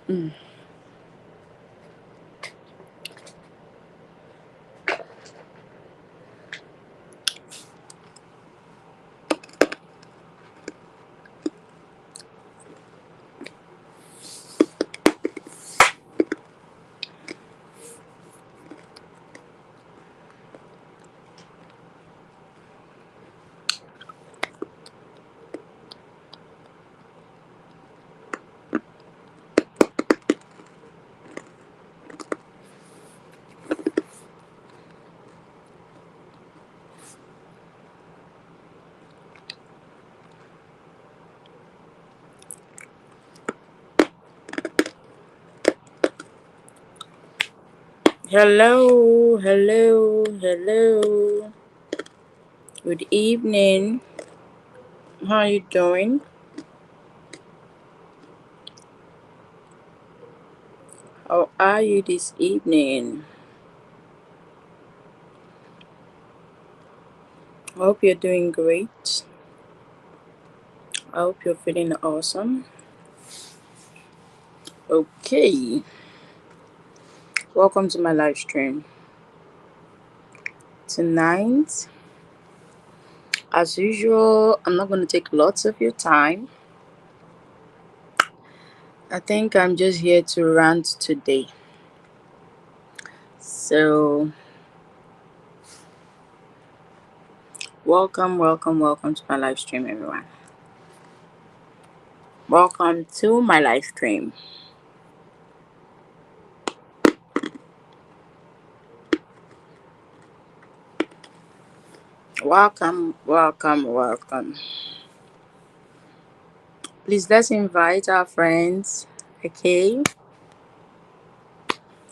Mm. Hello, hello, hello. Good evening. How are you doing? How are you this evening? I hope you're doing great. I hope you're feeling awesome. Okay, welcome to my live stream. Tonight, as usual, I'm not going to take lots of your time. I think I'm just here to rant today. So, welcome to my live stream, everyone. Welcome to my live stream. Welcome. Please let's invite our friends. Okay.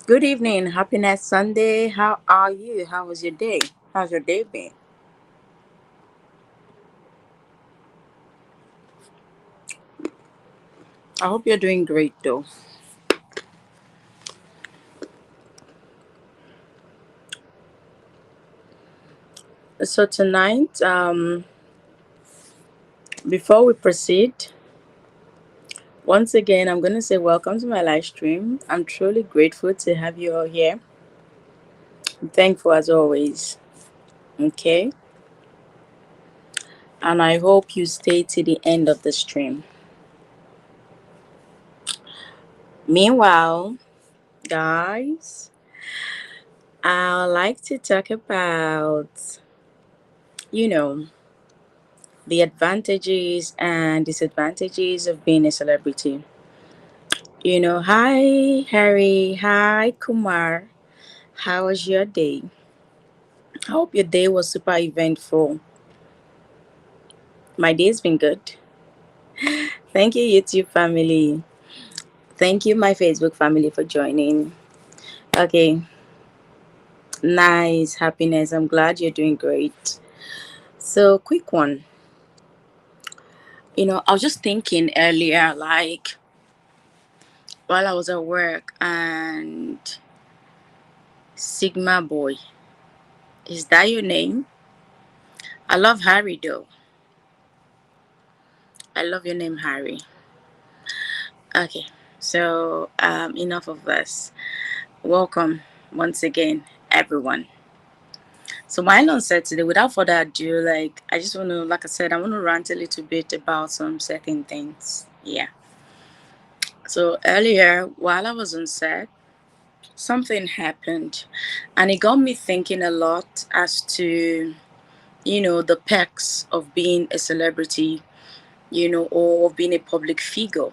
Good evening. Happiness Sunday. How are you? How was your day? How's your day been? I hope you're doing great though. So tonight, before we proceed, once again, I'm going to say welcome to my live stream. I'm truly grateful to have you all here. I'm thankful as always. Okay. And I hope you stay to the end of the stream. Meanwhile, guys, I like to talk about, you know, the advantages and disadvantages of being a celebrity. Hi, Harry. Hi, Kumar. How was your day? I hope your day was super eventful. My day's been good. Thank you, YouTube family. Thank you, my Facebook family, for joining. Okay, nice, happiness. I'm glad you're doing great. So, quick one. I was just thinking earlier, like while I was at work, and Sigma Boy, is that your name? I love Harry though. I love your name, Harry. Okay, so enough of this. Welcome once again, everyone. So my on said today, without further ado, like I just want to, like I said, I want to rant a little bit about some certain things. Yeah. So earlier, while I was on set, something happened, and it got me thinking a lot as to the perks of being a celebrity, or of being a public figure.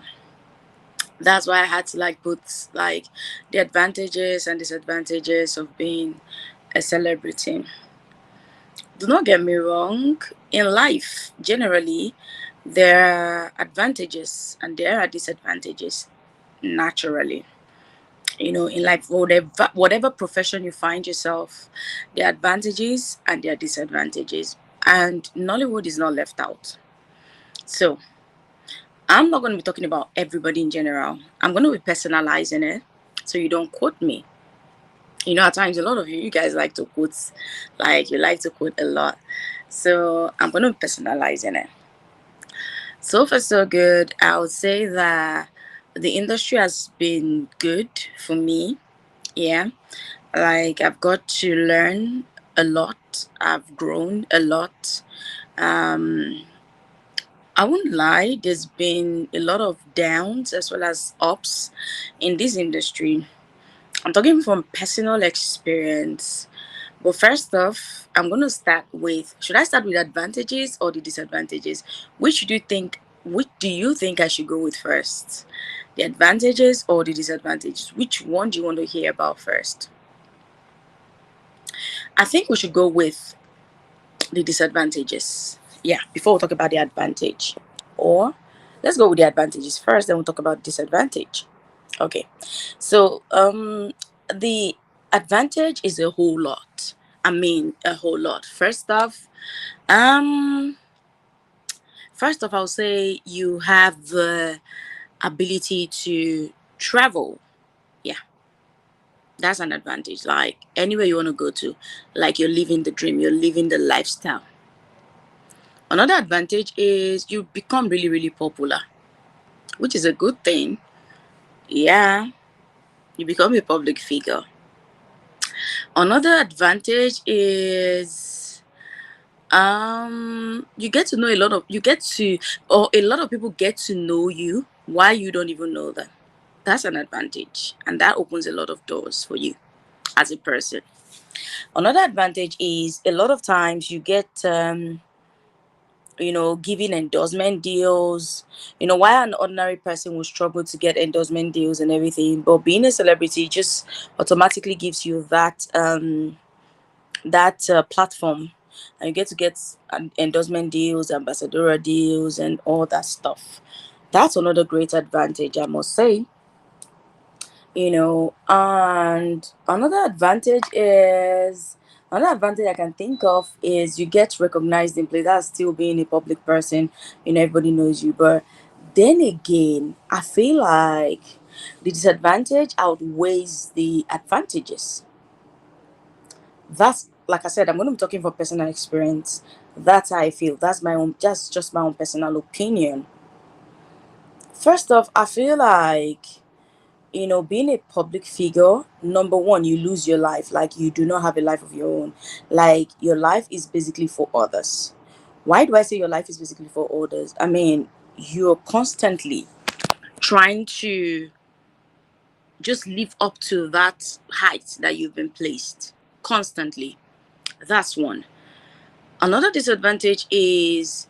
That's why I had to like put like the advantages and disadvantages of being a celebrity. Do not get me wrong, in life generally there are advantages and there are disadvantages naturally. In life, whatever profession you find yourself, there are advantages and there are disadvantages, and Nollywood is not left out. So I'm not going to be talking about everybody in general. I'm going to be personalizing it so you don't quote me. At times a lot of you guys like to quote, like you like to quote a lot. So I'm going to be personalizing it. So far, so good. I would say that the industry has been good for me. Yeah. Like I've got to learn a lot. I've grown a lot. Um, I won't lie, there's been a lot of downs as well as ups in this industry. I'm talking from personal experience. But first off, I'm going to start with, should I start with advantages or the disadvantages? Which do you think I should go with first? The advantages or the disadvantages? Which one do you want to hear about first? I think we should go with the disadvantages. Yeah, before we talk about the advantage. Or let's go with the advantages first, then we'll talk about disadvantage. Okay. So the advantage is a whole lot. I mean a whole lot. Um first off I'll say you have the ability to travel. Yeah, that's an advantage. Like anywhere you want to go to, like you're living the dream, you're living the lifestyle. Another advantage is you become really, really popular, which is a good thing. Yeah, you become a public figure. Another advantage is you get to know a lot of you get to or a lot of people get to know you while you don't even know them. That's an advantage, and that opens a lot of doors for you as a person. Another advantage is a lot of times you get giving endorsement deals. Why an ordinary person will struggle to get endorsement deals and everything, but being a celebrity just automatically gives you that platform, and you get to get endorsement deals, ambassadorial deals, and all that stuff. That's another great advantage, I must say. And another advantage I can think of is you get recognized in place. That's still being a public person. Everybody knows you. But then again, I feel like the disadvantage outweighs the advantages. That's, like I said, I'm going to be talking from personal experience. That's how I feel. That's just my own personal opinion. First off, I feel like being a public figure, number one, you lose your life. Like, you do not have a life of your own. Like, your life is basically for others. Why do I say your life is basically for others? I mean, you're constantly trying to just live up to that height that you've been placed constantly. That's one. Another disadvantage is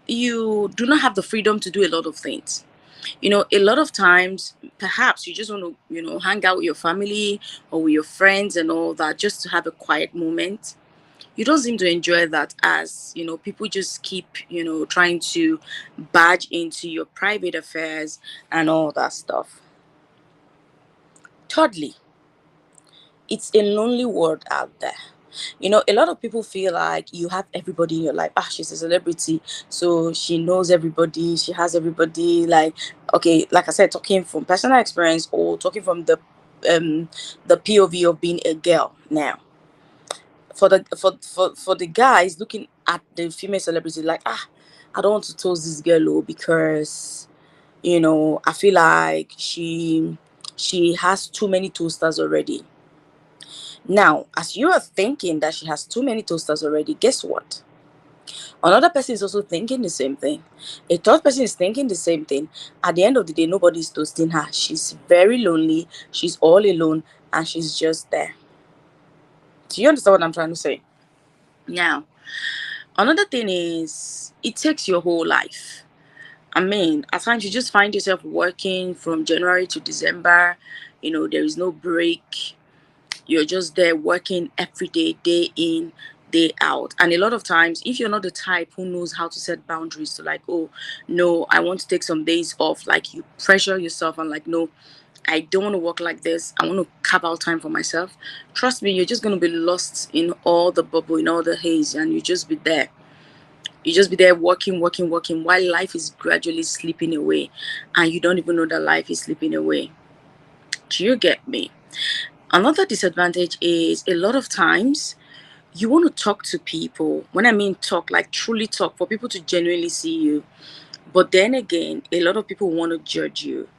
you do not have the freedom to do a lot of things. A lot of times, perhaps you just want to, hang out with your family or with your friends and all that, just to have a quiet moment. You don't seem to enjoy that, as people just keep, trying to barge into your private affairs and all that stuff. Thirdly, it's a lonely world out there. A lot of people feel like you have everybody in your life. She's a celebrity, so she knows everybody, she has everybody. Like, okay, like I said, talking from personal experience or talking from the POV of being a girl now. For the guys looking at the female celebrity, like, I don't want to toast this girl, because I feel like she has too many toasters already. Now, as you are thinking that she has too many toasters already, guess what? Another person is also thinking the same thing. A third person is thinking the same thing. At the end of the day, nobody's toasting her. She's very lonely. She's all alone, and she's just there. Do you understand what I'm trying to say? Now, another thing is it takes your whole life. I mean, at times you just find yourself working from January to December. There is no break. You're just there working every day in, day out. And a lot of times, if you're not the type who knows how to set boundaries, to like, oh no, I want to take some days off, like you pressure yourself and like, no, I don't want to work like this, I want to carve out time for myself. Trust me, you're just going to be lost in all the bubble, in all the haze, and you just be there working while life is gradually slipping away, and you don't even know that life is slipping away. Do you get me? Another disadvantage is a lot of times you want to talk to people. When I mean talk, like truly talk, for people to genuinely see you. But then again, a lot of people want to judge you.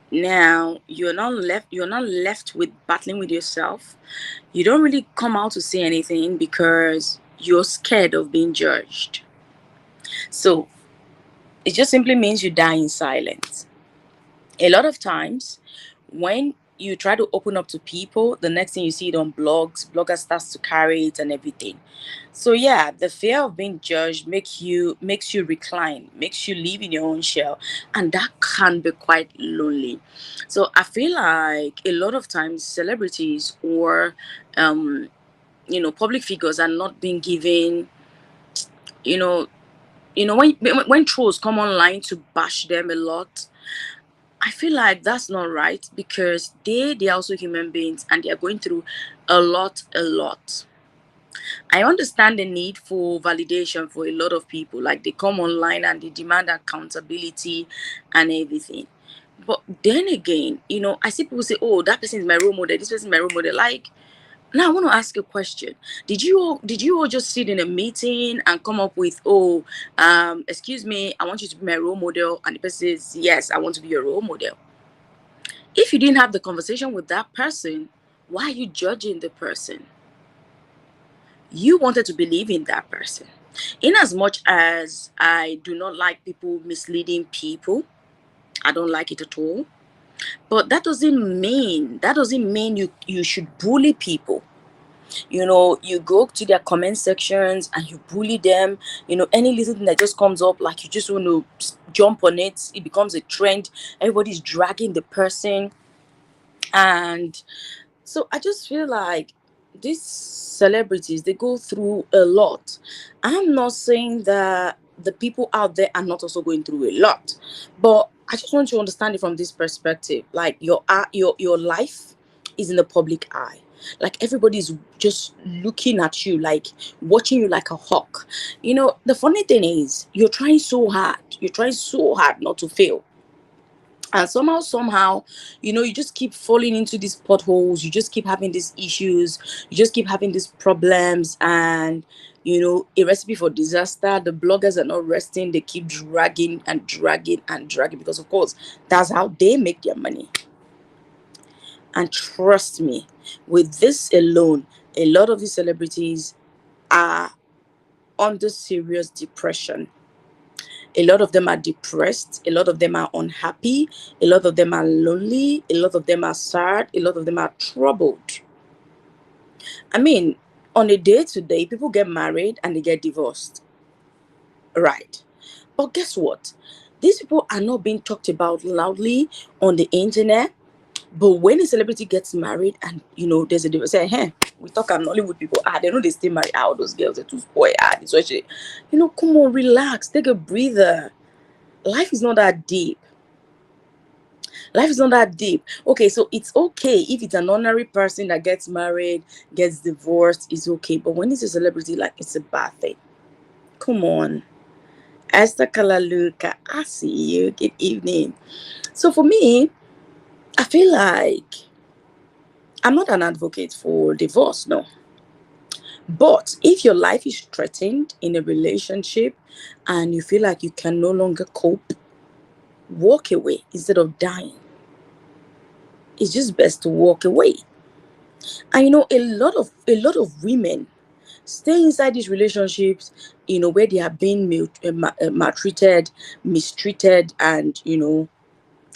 Now you're not left with battling with yourself. You don't really come out to say anything because you're scared of being judged. So it just simply means you die in silence. A lot of times when you try to open up to people, the next thing you see it on bloggers starts to carry it and everything. So yeah, the fear of being judged makes you recline, makes you live in your own shell, and that can be quite lonely. So I feel like a lot of times celebrities or um public figures are not being given, you know when trolls come online to bash them a lot. I feel like that's not right because they are also human beings and they are going through a lot. I understand the need for validation for a lot of people. Like they come online and they demand accountability and everything. But then again, I see people say, "Oh, that person is my role model. This person is my role model." Like, now I want to ask you a question. Did you all just sit in a meeting and come up with, "Oh, excuse me, I want you to be my role model," and the person says, "Yes, I want to be your role model." If you didn't have the conversation with that person, why are you judging the person? You wanted to believe in that person. In as much as I do not like people misleading people, I don't like it at all. But that doesn't mean you should bully people. You go to their comment sections and you bully them. Any little thing that just comes up, like you just want to jump on it. It becomes a trend. Everybody's dragging the person, and so I just feel like these celebrities, they go through a lot. I'm not saying that the people out there are not also going through a lot, but I just want you to understand it from this perspective. Like your life is in the public eye. Like everybody's just looking at you, like watching you like a hawk. The funny thing is, you're trying so hard. You're trying so hard not to fail, and somehow, you just keep falling into these potholes. You just keep having these issues. You just keep having these problems, and a recipe for disaster. The bloggers are not resting. They keep dragging and dragging and dragging, because of course that's how they make their money. And trust me, with this alone, a lot of these celebrities are under serious depression. A lot of them are depressed, a lot of them are unhappy, a lot of them are lonely, a lot of them are sad, a lot of them are troubled. I mean, on a day to day, people get married and they get divorced, right? But guess what? These people are not being talked about loudly on the internet. But when a celebrity gets married and there's a divorce, say, hey, we talk I'm Nollywood people. They know they stay married. All those girls, they're too spoiled. This way, shit. Come on, relax, take a breather. Life is not that deep. Life is not that deep. Okay, so it's okay if it's an ordinary person that gets married, gets divorced, it's okay. But when it's a celebrity, like, it's a bad thing. Come on. Esther Kalaluka, I see you. Good evening. So for me, I feel like I'm not an advocate for divorce, no. But if your life is threatened in a relationship and you feel like you can no longer cope, walk away instead of dying. It's just best to walk away. And a lot of women stay inside these relationships, where they are being maltreated, mistreated, and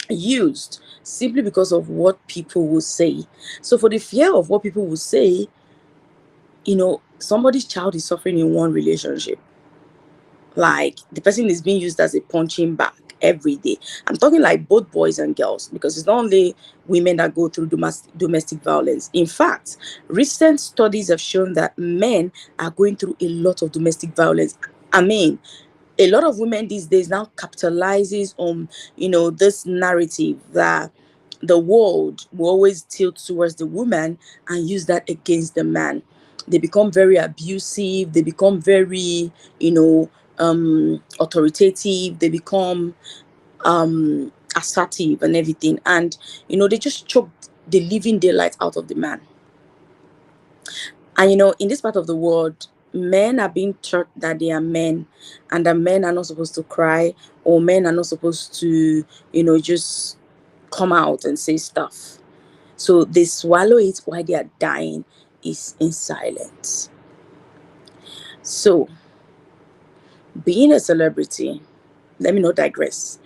used, simply because of what people will say. So for the fear of what people will say, somebody's child is suffering in one relationship, like the person is being used as a punching bag every day. I'm talking like both boys and girls, because it's not only women that go through domestic violence. In fact, recent studies have shown that men are going through a lot of domestic violence. I mean, a lot of women these days now capitalizes on this narrative that the world will always tilt towards the woman and use that against the man. They become very abusive, they become very authoritative, they become assertive and everything, and they just choke the living daylight out of the man. And in this part of the world, men are being taught that they are men, and that men are not supposed to cry, or men are not supposed to, just come out and say stuff. So they swallow it while they are dying is in silence. So being a celebrity, let me not digress.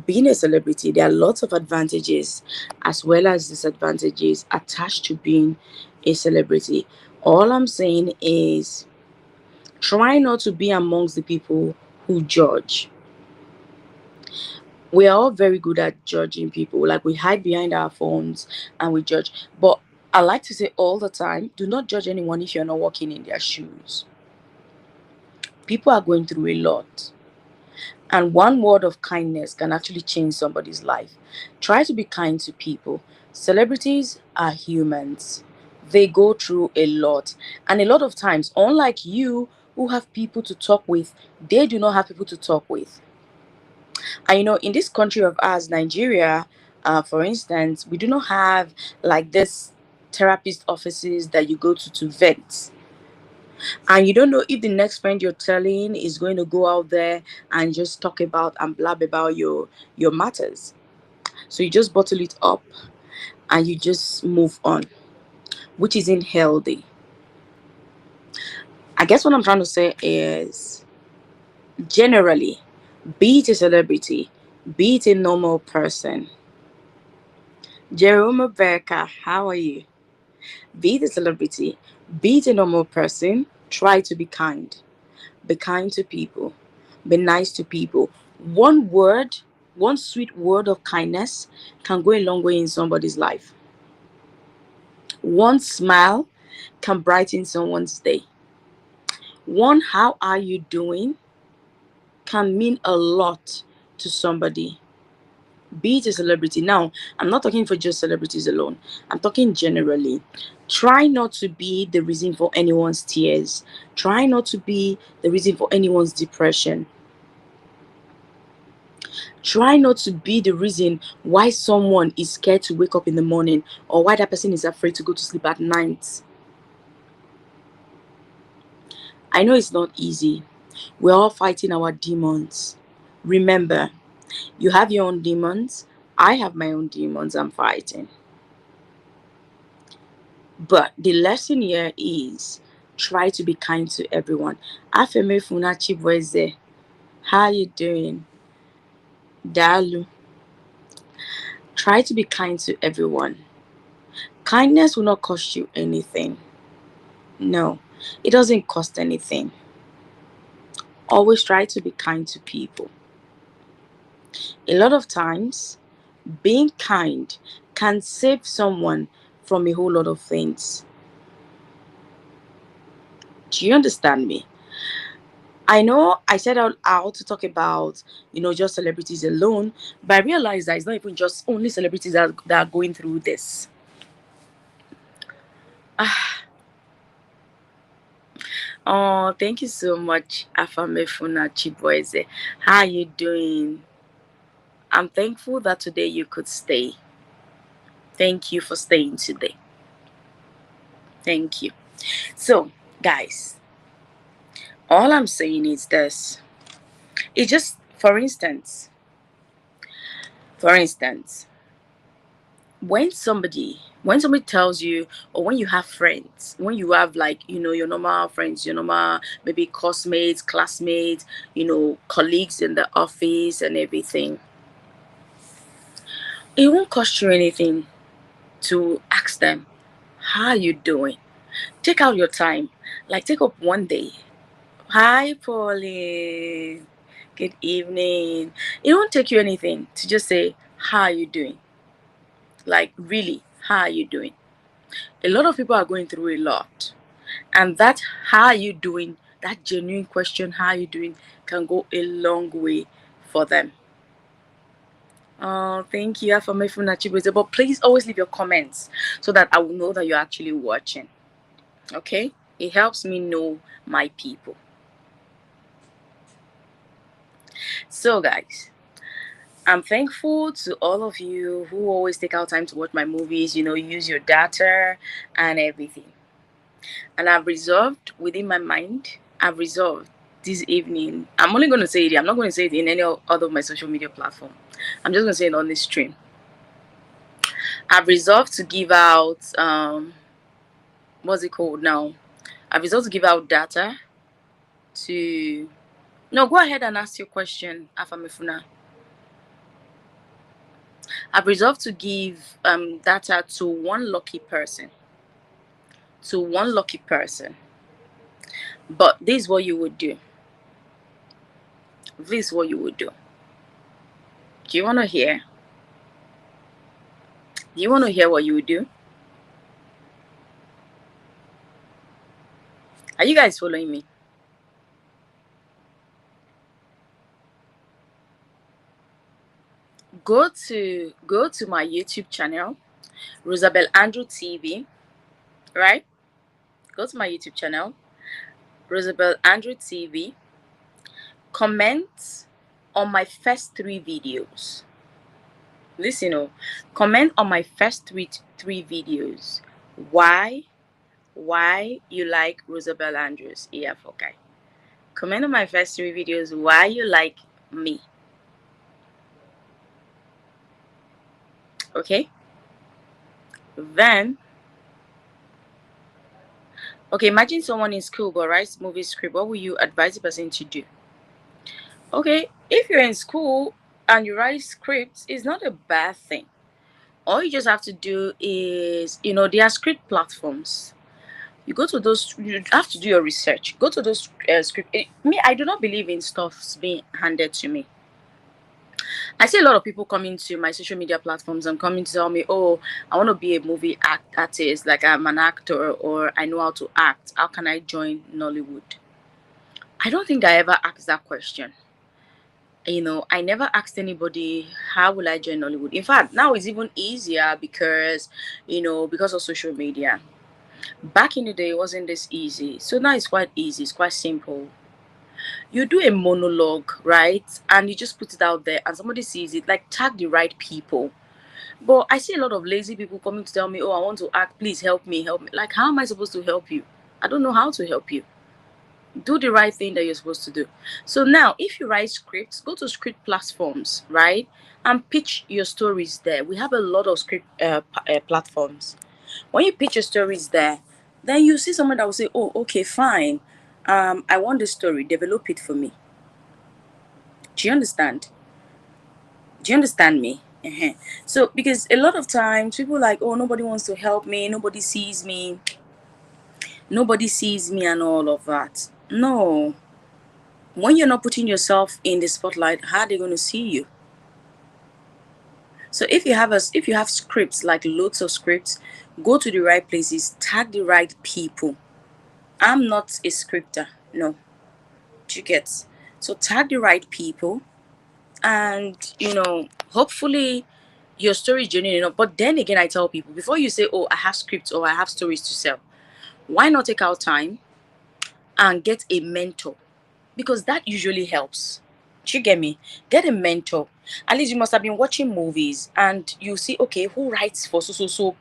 Being a celebrity, there are lots of advantages as well as disadvantages attached to being a celebrity. All I'm saying is try not to be amongst the people who judge. We are all very good at judging people. Like we hide behind our phones and we judge. But I like to say all the time, do not judge anyone if you're not walking in their shoes. People are going through a lot. And one word of kindness can actually change somebody's life. Try to be kind to people. Celebrities are humans. They go through a lot. And a lot of times, unlike you who have people to talk with, they do not have people to talk with. And in this country of ours, Nigeria, for instance, we do not have like this therapist offices that you go to vent. And you don't know if the next friend you're telling is going to go out there and just talk about and blab about your matters. So you just bottle it up and you just move on, which isn't healthy. I guess what I'm trying to say is generally, be it a celebrity, be it a normal person. Jerome Berka, how are you? Be it a celebrity, be it a normal person, try to be kind. Be kind to people. Be nice to people. One word, one sweet word of kindness can go a long way in somebody's life. One smile can brighten someone's day. One how are you doing can mean a lot to somebody. Be it a celebrity. Now, I'm not talking for just celebrities alone. I'm talking generally. Try not to be the reason for anyone's tears. Try not to be the reason for anyone's depression. Try not to be the reason why someone is scared to wake up in the morning or why that person is afraid to go to sleep at night. I know it's not easy. We're all fighting our demons. Remember, you have your own demons. I have my own demons I'm fighting. But the lesson here is try to be kind to everyone. Afeme Funachi Boise, how you doing? Dalu. Try to be kind to everyone. Kindness will not cost you anything. No, it doesn't cost anything. Always try to be kind to people. A lot of times, being kind can save someone from a whole lot of things. Do you understand me? I know I set out to talk about, just celebrities alone, but I realized that it's not even just only celebrities that are going through this. Oh, thank you so much, Afamefuna Chiboise. How are you doing? I'm thankful that today you could stay. Thank you for staying today. Thank you. So, guys, all I'm saying is this. It's just, for instance, when somebody tells you, or when you have friends, when you have like your normal friends, your normal maybe classmates, colleagues in the office and everything, it won't cost you anything to ask them, how you doing? Take out your time, like take up one day. Hi Pauline, good evening. It won't take you anything to just say, how are you doing? Like really, how are you doing? A lot of people are going through a lot, and that how are you doing, that genuine question, how are you doing, can go a long way for them. Oh, thank you for my phone, but please always leave your comments so that I will know that you're actually watching. Okay, it helps me know my people. So guys, I'm thankful to all of you who always take out time to watch my movies, use your data and everything. And I've resolved this evening. I'm only going to say it. I'm not going to say it in any other of my social media platform. I'm just going to say it on this stream. I've resolved to give out what's it called now? I've resolved to give out data to. No, go ahead and ask your question, Afamifuna. I've resolved to give data to one lucky person. To one lucky person. But this is what you would do. This is what you would do. Do you want to hear? Do you want to hear what you would do? Are you guys following me? Go to my YouTube channel, Rosabel Andrew TV, right? Go to my YouTube channel, Rosabel Andrew TV. Comment on my first 3 videos. Listen, comment on my first three videos. Why you like Rosabel Andrews? Yeah, okay. Comment on my first 3 videos why you like me. Okay? Then, okay, imagine someone in school but writes movie script. What will you advise the person to do? Okay, if you're in school and you write scripts, it's not a bad thing. All you just have to do is, there are script platforms. You go to those, you have to do your research. Go to those script. I do not believe in stuff being handed to me. I see a lot of people coming to my social media platforms and coming to tell me, oh, I want to be a movie artist, like I'm an actor or I know how to act. How can I join Nollywood? I don't think I ever asked that question. I never asked anybody, how will I join Nollywood? In fact, now it's even easier because, because of social media. Back in the day, it wasn't this easy. So now it's quite easy. It's quite simple. You do a monologue, right? And you just put it out there and somebody sees it, like tag the right people. But I see a lot of lazy people coming to tell me, oh, I want to act. Please help me, help me. Like, how am I supposed to help you? I don't know how to help you. Do the right thing that you're supposed to do. So now, if you write scripts, go to script platforms, right? And pitch your stories there. We have a lot of script platforms. When you pitch your stories there, then you see someone that will say, oh, okay, fine. I want the story. Develop it for me. Do you understand? Do you understand me? So, because a lot of times people like, oh, nobody wants to help me. Nobody sees me. Nobody sees me and all of that. No. When you're not putting yourself in the spotlight, how are they going to see you? So if you have scripts, like loads of scripts, go to the right places, tag the right people. I'm not a scripter, no. Do you get? So tag the right people, and hopefully your story is genuine enough. But then again, I tell people, before you say, oh, I have scripts or I have stories to sell, why not take out time and get a mentor? Because that usually helps. Do you get me? Get a mentor. At least you must have been watching movies and you see, okay, who writes for so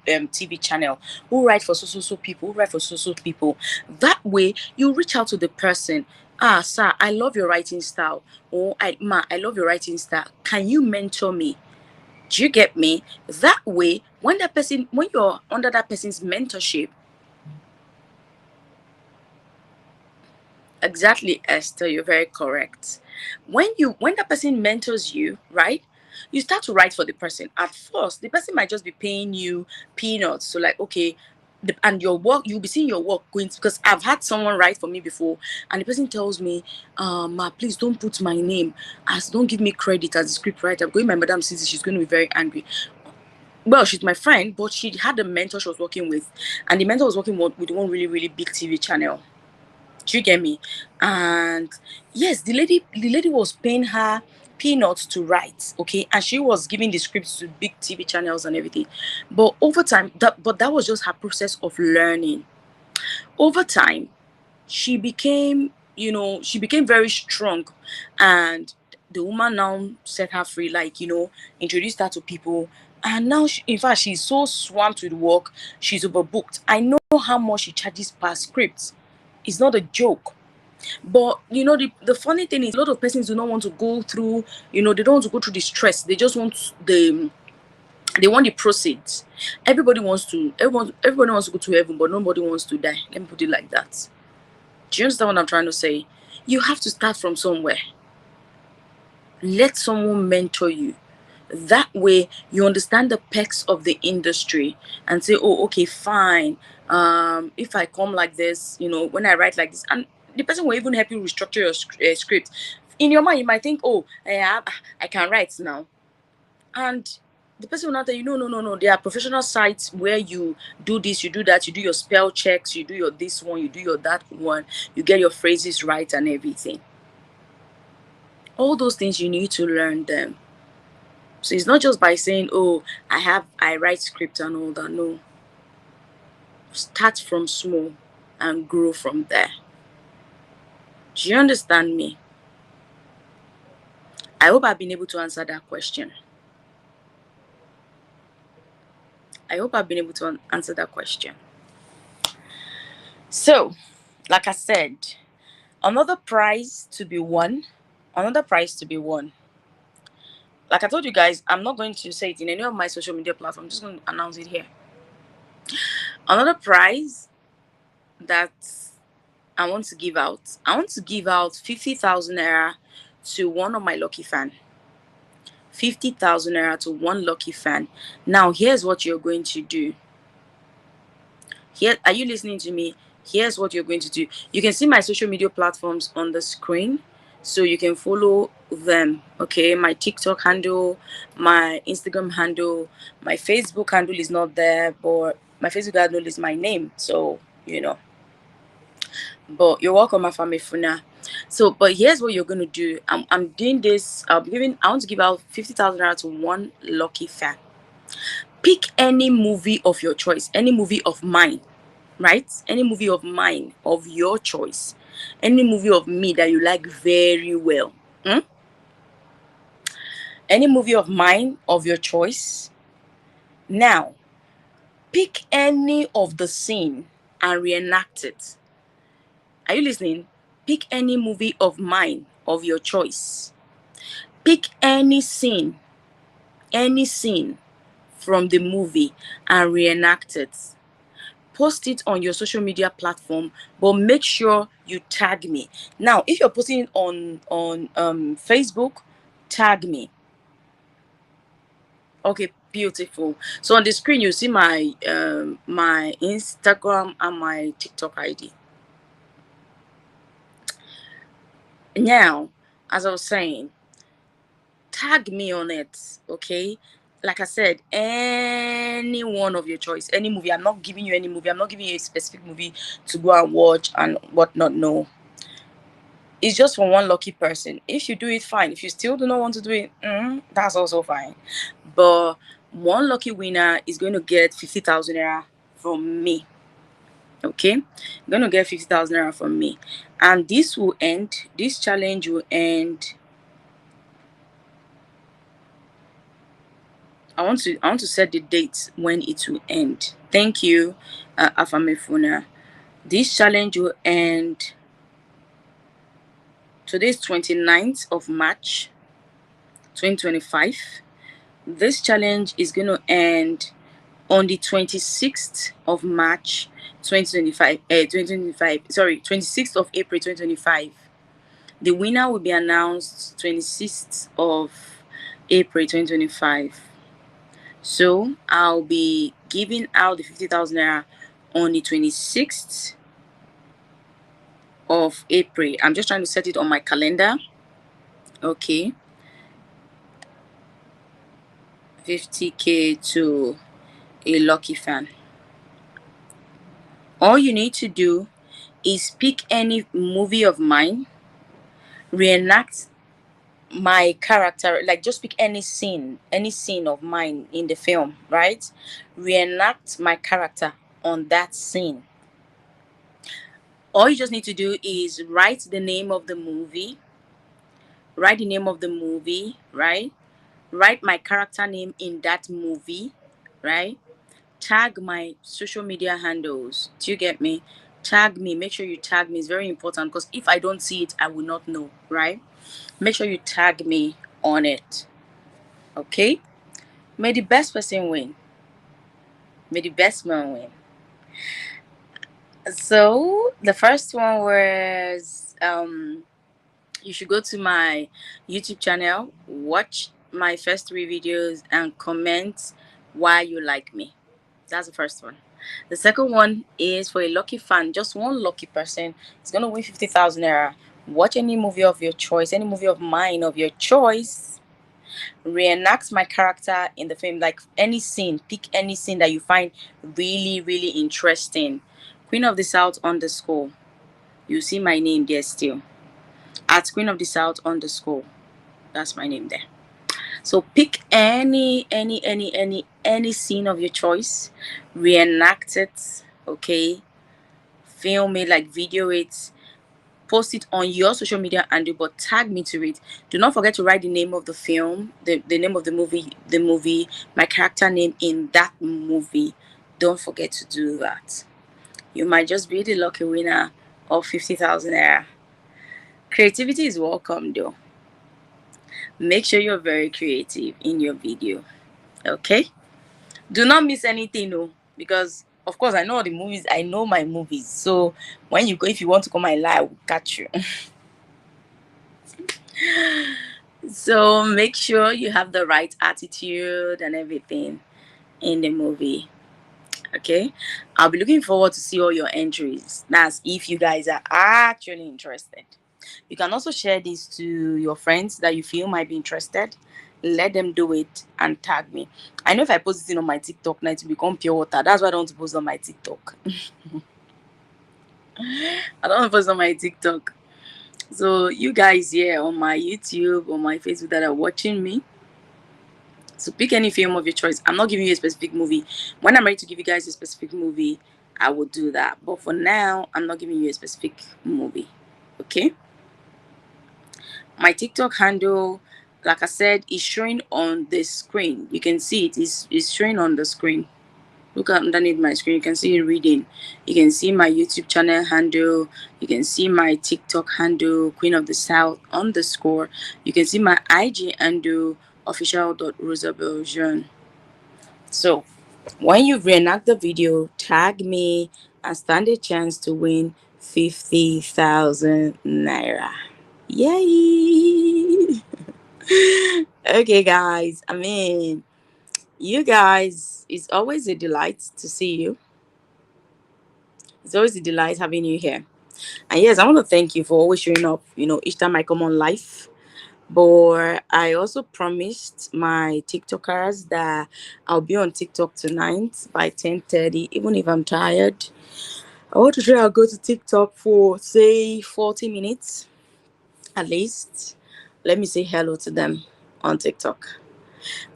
TV channel? Who write for so people? Who write for so people? That way, you reach out to the person. Ah, sir, I love your writing style. Or, I love your writing style. Can you mentor me? Do you get me? That way, when you're under that person's mentorship. Exactly, Esther, you're very correct. When that person mentors you, right? You start to write for the person. At first, the person might just be paying you peanuts. So like, okay, and your work, you'll be seeing your work going because I've had someone write for me before, and the person tells me, ma, please don't put my name as don't give me credit as a script writer. I'm going, my madam sees it, she's going to be very angry. Well, she's my friend, but she had a mentor she was working with, and the mentor was working with one really, really big TV channel. Do you get me? And yes, the lady was paying her peanuts to write, okay, and she was giving the scripts to big TV channels and everything. But over time, that was just her process of learning. Over time, she became very strong, and the woman now set her free, like introduced her to people. And now, in fact, she's so swamped with work, she's overbooked. I know how much she charges per script. It's not a joke. But the funny thing is, a lot of persons do not want to go through, they don't want to go through the stress. They just want They want the proceeds. Everybody wants to go to heaven, but nobody wants to die. Let me put it like that. Do you understand what I'm trying to say? You have to start from somewhere. Let someone mentor you. That way you understand the perks of the industry and say, oh, okay, fine. If I come like this, when I write like this, and the person will even help you restructure your script. In your mind, you might think, oh, I can write now. And the person will not tell you, no, no, no, no. There are professional sites where you do this, you do that, you do your spell checks, you do your this one, you do your that one, you get your phrases right and everything. All those things you need to learn them. So it's not just by saying, oh, I write script and all that. No. Start from small and grow from there. Do you understand me? I hope I've been able to answer that question. Answer that question. So, like I said, another prize to be won. Like I told you guys, I'm not going to say it in any of my social media platforms. I'm just going to announce it here. Another prize that I want to give out. I want to give out 50,000 naira to one of my lucky fan. 50,000 naira to one lucky fan. Now, here's what you're going to do. Are you listening to me? Here's what you're going to do. You can see my social media platforms on the screen, so you can follow them. Okay, my TikTok handle, my Instagram handle, my Facebook handle is not there, but my Facebook handle is my name. So but you're welcome, Afamefuna. So, but here's what you're gonna do. I'm doing this. I want to give out 50,000 naira to one lucky fan. Pick any movie of your choice, any movie of mine, right? Any movie of mine, of your choice, any movie of me that you like very well. Any movie of mine, of your choice. Now, pick any of the scene and reenact it. Are you listening? Pick any movie of mine, of your choice. Pick any scene from the movie and reenact it. Post it on your social media platform, but make sure you tag me. Now, if you're posting it on Facebook, tag me. Okay, beautiful. So on the screen, you see my my Instagram and my TikTok ID. Now, as I was saying, tag me on it, okay? Like I said, any one of your choice, any movie. I'm not giving you any movie. I'm not giving you a specific movie to go and watch and whatnot. No. It's just for one lucky person. If you do it, fine. If you still do not want to do it, that's also fine. But one lucky winner is going to get 50,000 naira from me. Okay, you're going to get 50,000 naira from me, and this challenge will end. I want to set the date when it will end. Thank you, Afamefuna. This challenge will end. Today's 29th of March 2025. This challenge is going to end on the 26th of March 2025. 26th of April 2025. The winner will be announced 26th of April 2025. So I'll be giving out the 50,000 naira on the 26th of April. I'm just trying to set it on my calendar. Okay. 50K to a lucky fan. All you need to do is pick any movie of mine, reenact my character, like just pick any scene of mine in the film, right? Reenact my character on that scene. All you just need to do is write the name of the movie, right? Write my character name in that movie, right? Tag my social media handles. Do you get me? Tag me. Make sure you tag me. It's very important, because if I don't see it, I will not know, right? Make sure you tag me on it. Okay? May the best person win. May the best man win. So the first one was you should go to my YouTube channel, watch my first 3 videos, and comment why you like me. That's the first one. The second one is for a lucky fan, just one lucky person. It's gonna win 50,000 naira. Watch any movie of your choice, any movie of mine of your choice. Reenact my character in the film, like any scene. Pick any scene that you find really, really interesting. Queen of the South underscore. You see my name there still. At Queen of the South underscore. That's my name there. So pick any scene of your choice, reenact it, okay? Film it, like video it, post it on your social media and but tag me to it. Do not forget to write the name of the film, the name of the movie, my character name in that movie. Don't forget to do that. You might just be the lucky winner of 50,000 naira. Creativity is welcome though. Make sure you're very creative in your video. Okay? Do not miss anything, no, because of course I know the movies, I know my movies. So when you go, if you want to come my live, I will catch you. So make sure you have the right attitude and everything in the movie. Okay, I'll be looking forward to see all your entries. That's if you guys are actually interested. You can also share this to your friends that you feel might be interested. Let them do it and tag me. I know if I post it on my TikTok now, it will become pure water. That's why I don't want to post on my TikTok. I don't want to post on my TikTok. So you guys here on my YouTube or my Facebook that are watching me, so pick any film of your choice. I'm not giving you a specific movie. When I'm ready to give you guys a specific movie, I will do that. But for now, I'm not giving you a specific movie. Okay? My TikTok handle, like I said, is showing on the screen. You can see it is showing on the screen. Look underneath my screen. You can see it reading. You can see my YouTube channel handle. You can see my TikTok handle, Queen of the South underscore. You can see my IG handle, official.rosabeljean. So when you reenact the video, tag me and stand a chance to win 50,000 naira. Yay! Okay, guys. I mean, you guys, it's always a delight to see you. It's always a delight having you here. And yes, I want to thank you for always showing up, each time I come on live. But I also promised my TikTokers that I'll be on TikTok tonight by 10:30, even if I'm tired. I want to try I'll go to TikTok for say 40 minutes at least. Let me say hello to them on TikTok.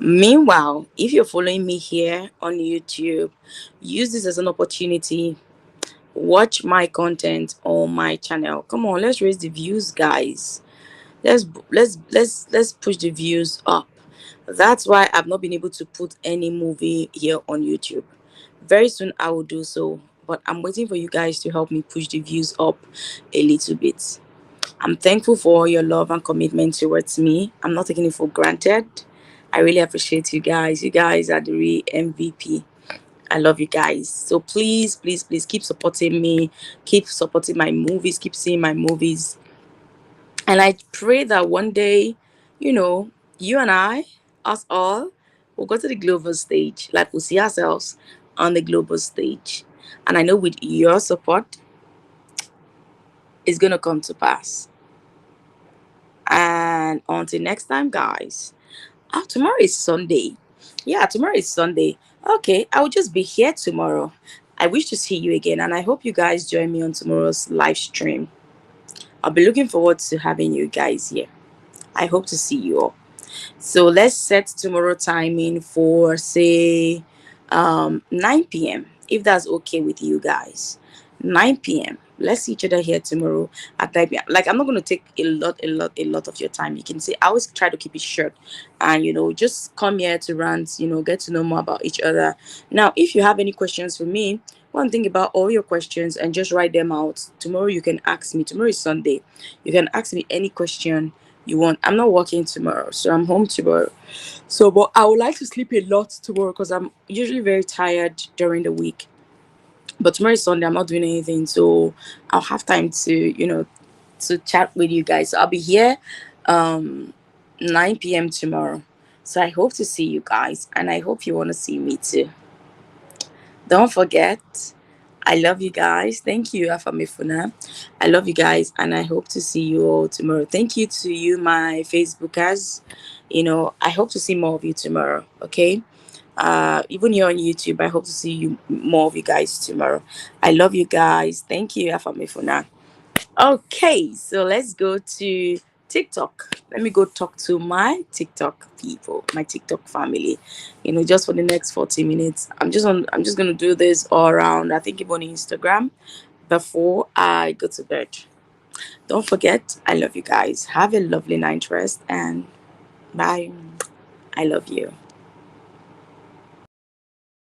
Meanwhile, if you're following me here on YouTube, use this as an opportunity. Watch my content on my channel. Come on, let's raise the views, guys. Let's push the views up. That's why I've not been able to put any movie here on YouTube. Very soon I will do so, but I'm waiting for you guys to help me push the views up a little bit. I'm thankful for all your love and commitment towards me. I'm not taking it for granted. I really appreciate you guys. You guys are the real MVP. I love you guys. So please, please, please keep supporting me. Keep supporting my movies. Keep seeing my movies. And I pray that one day, you and I, us all, will go to the global stage. Like we'll see ourselves on the global stage. And I know with your support, it's going to come to pass. And until next time, guys. Oh, tomorrow is Sunday. Yeah, tomorrow is Sunday. Okay, I will just be here tomorrow. I wish to see you again, and I hope you guys join me on tomorrow's live stream. I'll be looking forward to having you guys here. I hope to see you all. So let's set tomorrow timing for say 9 p.m. if that's okay with you guys. 9 p.m. Let's see each other here tomorrow at 9 p.m. Like I'm not gonna take a lot of your time. You can say I always try to keep it short and just come here to rant, get to know more about each other. Now, if you have any questions for me, one thing about all your questions and just write them out. Tomorrow you can ask me. Tomorrow is Sunday. You can ask me any question you want. I'm not working tomorrow, so I'm home tomorrow. So, but I would like to sleep a lot tomorrow because I'm usually very tired during the week. But tomorrow is Sunday. I'm not doing anything, so I'll have time to to chat with you guys. So I'll be here, um, 9 p.m. tomorrow. So I hope to see you guys, and I hope you want to see me too. Don't forget, I love you guys. Thank you, Afamifuna. I love you guys, and I hope to see you all tomorrow. Thank you to you, my Facebookers. I hope to see more of you tomorrow. Okay. Even here on YouTube, I hope to see you more of you guys tomorrow. I love you guys. Thank you, Afamifuna. Okay, so let's go to TikTok. Let me go talk to my TikTok people, my TikTok family. Just for the next 40 minutes. I'm just gonna do this all around. I think even on Instagram before I go to bed. Don't forget, I love you guys. Have a lovely night rest and bye. I love you.